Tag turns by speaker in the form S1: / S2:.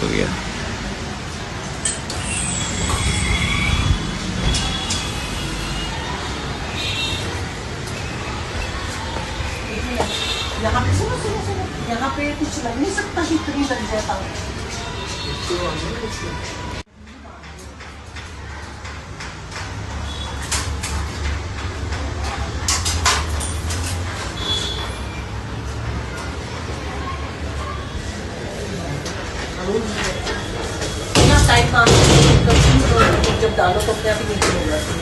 S1: हो गया।
S2: यहाँ पे सुनो सुनो सुनो, यहाँ पे कुछ लग नहीं सकता कि इतनी लग जाता है। टाइम जब डालो तो अपने आप ही नीचे होगा।